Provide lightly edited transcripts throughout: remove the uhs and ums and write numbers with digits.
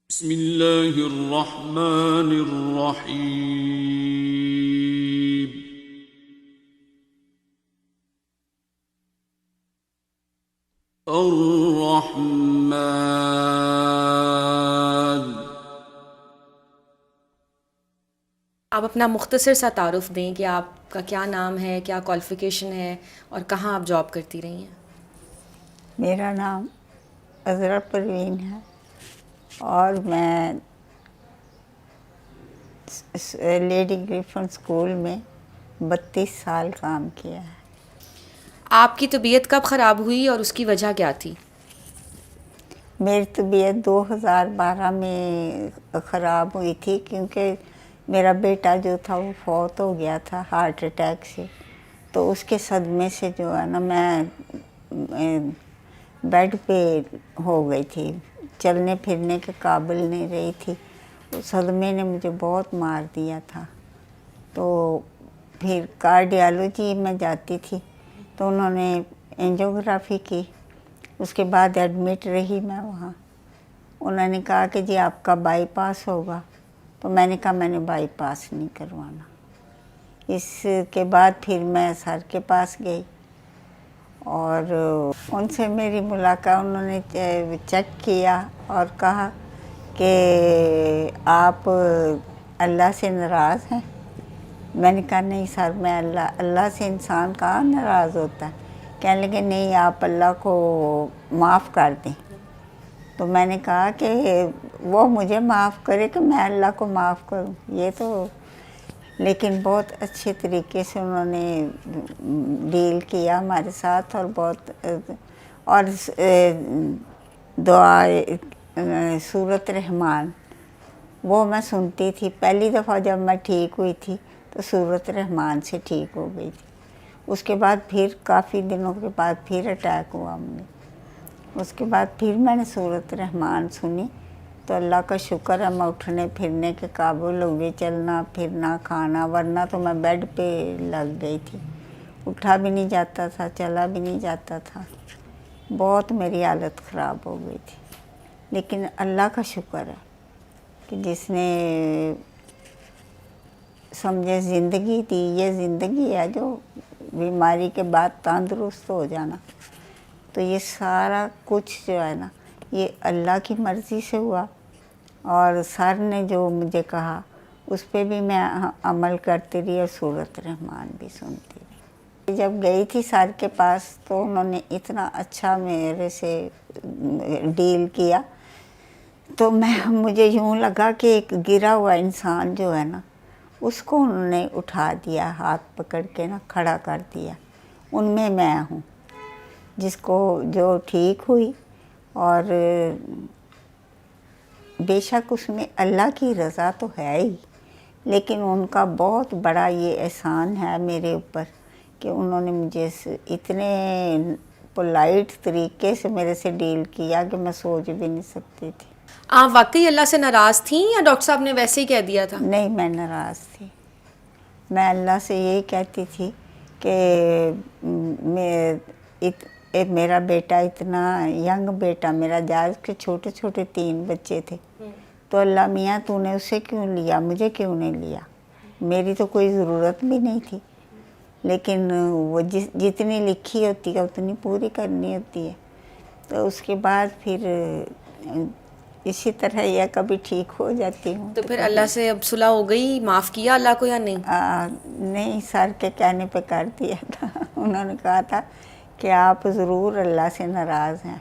بسم اللہ الرحمن الرحیم الرحمن۔ آپ اپنا مختصر سا تعارف دیں کہ آپ کا کیا نام ہے، کیا کوالیفیکیشن ہے اور کہاں آپ جاب کرتی رہی ہیں؟ میرا نام عذرا پروین ہے اور میں لیڈی گریفن اسکول میں 32 سال کام کیا ہے۔ آپ کی طبیعت کب خراب ہوئی اور اس کی وجہ کیا تھی؟ میری طبیعت 2012 میں خراب ہوئی تھی کیونکہ میرا بیٹا جو تھا وہ فوت ہو گیا تھا ہارٹ اٹیک سے، تو اس کے صدمے سے جو ہے نا میں بیڈ پہ ہو گئی تھی، چلنے پھرنے کے قابل نہیں رہی تھی۔ اس صدمے نے مجھے بہت مار دیا تھا، تو پھر کارڈیالوجی میں جاتی تھی تو انہوں نے اینجیوگرافی کی، اس کے بعد ایڈمٹ رہی میں وہاں۔ انہوں نے کہا کہ جی آپ کا بائی پاس ہوگا، تو میں نے کہا میں نے بائی پاس نہیں کروانا۔ اس کے بعد پھر میں سر کے پاس گئی اور ان سے میری ملاقات، انہوں نے چیک کیا اور کہا کہ آپ اللہ سے ناراض ہیں۔ میں نے کہا نہیں سر، میں اللہ سے انسان کہاں ناراض ہوتا ہے۔ کہنے لگے نہیں آپ اللہ کو معاف کر دیں۔ تو میں نے کہا کہ وہ مجھے معاف کرے کہ میں اللہ کو معاف کروں، یہ تو، لیکن بہت اچھے طریقے سے انہوں نے ڈیل کیا ہمارے ساتھ، اور بہت اور دعا سورۃ رحمان وہ میں سنتی تھی۔ پہلی دفعہ جب میں ٹھیک ہوئی تھی تو سورۃ رحمان سے ٹھیک ہو گئی تھی۔ اس کے بعد پھر کافی دنوں کے بعد پھر اٹیک ہوا مجھے، اس کے بعد پھر میں نے سورۃ رحمان سنی تو اللہ کا شکر ہے میں اٹھنے پھرنے کے قابل ہو گئی، چلنا پھرنا کھانا، ورنہ تو میں بیڈ پہ لگ گئی تھی، اٹھا بھی نہیں جاتا تھا، چلا بھی نہیں جاتا تھا، بہت میری حالت خراب ہو گئی تھی۔ لیکن اللہ کا شکر ہے کہ جس نے سمجھے زندگی دی، یہ زندگی ہے جو بیماری کے بعد تندرست ہو جانا، تو یہ سارا کچھ جو ہے نا یہ اللہ کی مرضی سے ہوا، اور سر نے جو مجھے کہا اس پہ بھی میں عمل کرتی رہی اور سورۃ رحمان بھی سنتی رہی۔ جب گئی تھی سر کے پاس تو انہوں نے اتنا اچھا میرے سے ڈیل کیا، تو مجھے یوں لگا کہ ایک گرا ہوا انسان جو ہے نا اس کو انہوں نے اٹھا دیا، ہاتھ پکڑ کے نا کھڑا کر دیا۔ ان میں ہوں جس کو جو ٹھیک ہوئی، اور بے شک اس میں اللہ کی رضا تو ہے ہی، لیکن ان کا بہت بڑا یہ احسان ہے میرے اوپر کہ انہوں نے مجھے اتنے پولائٹ طریقے سے میرے سے ڈیل کیا کہ میں سوچ بھی نہیں سکتی تھی۔ آپ واقعی اللہ سے ناراض تھیں یا ڈاکٹر صاحب نے ویسے ہی کہہ دیا تھا؟ نہیں، میں ناراض تھی۔ میں اللہ سے یہی کہتی تھی کہ میرا بیٹا اتنا ینگ بیٹا میرا جائز کے چھوٹے چھوٹے 3 بچے تھے، تو اللہ میاں تو نے اسے کیوں لیا، مجھے کیوں نہیں لیا؟ میری تو کوئی ضرورت بھی نہیں تھی، لیکن وہ جتنی لکھی ہوتی ہے اتنی پوری کرنی ہوتی ہے۔ تو اس کے بعد پھر اسی طرح یہ کبھی ٹھیک ہو جاتی ہوں۔ تو پھر اللہ سے اب صلح ہو گئی، معاف کیا اللہ کو یا نہیں؟ نہیں، سر کے کہنے پہ کر دیا تھا۔ انہوں نے کہا تھا کہ آپ ضرور اللہ سے ناراض ہیں،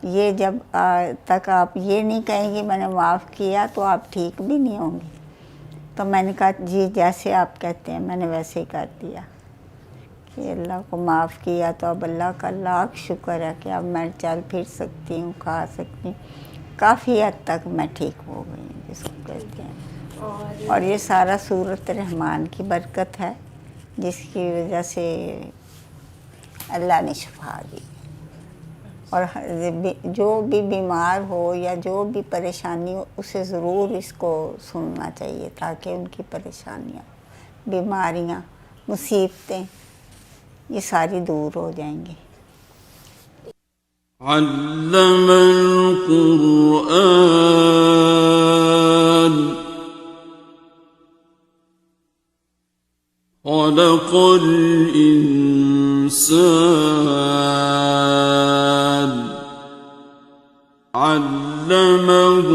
یہ جب تک آپ یہ نہیں کہیں گے میں نے معاف کیا تو آپ ٹھیک بھی نہیں ہوں گی۔ تو میں نے کہا جی جیسے آپ کہتے ہیں، میں نے ویسے ہی کر دیا کہ اللہ کو معاف کیا، تو اب اللہ کا لاکھ شکر ہے کہ اب میں چل پھر سکتی ہوں، کھا سکتی ہوں، کافی حد تک میں ٹھیک ہو گئی ہوں جس کو کہتے ہیں۔ اور یہ سارا سورۃ رحمان کی برکت ہے جس کی وجہ سے اللہ نے شفا دی۔ اور جو بھی بیمار ہو یا جو بھی پریشانی ہو اسے ضرور اس کو سننا چاہیے تاکہ ان کی پریشانیاں، بیماریاں، مصیبتیں یہ ساری دور ہو جائیں گی۔ علم القرآن خلق الإنسان علمه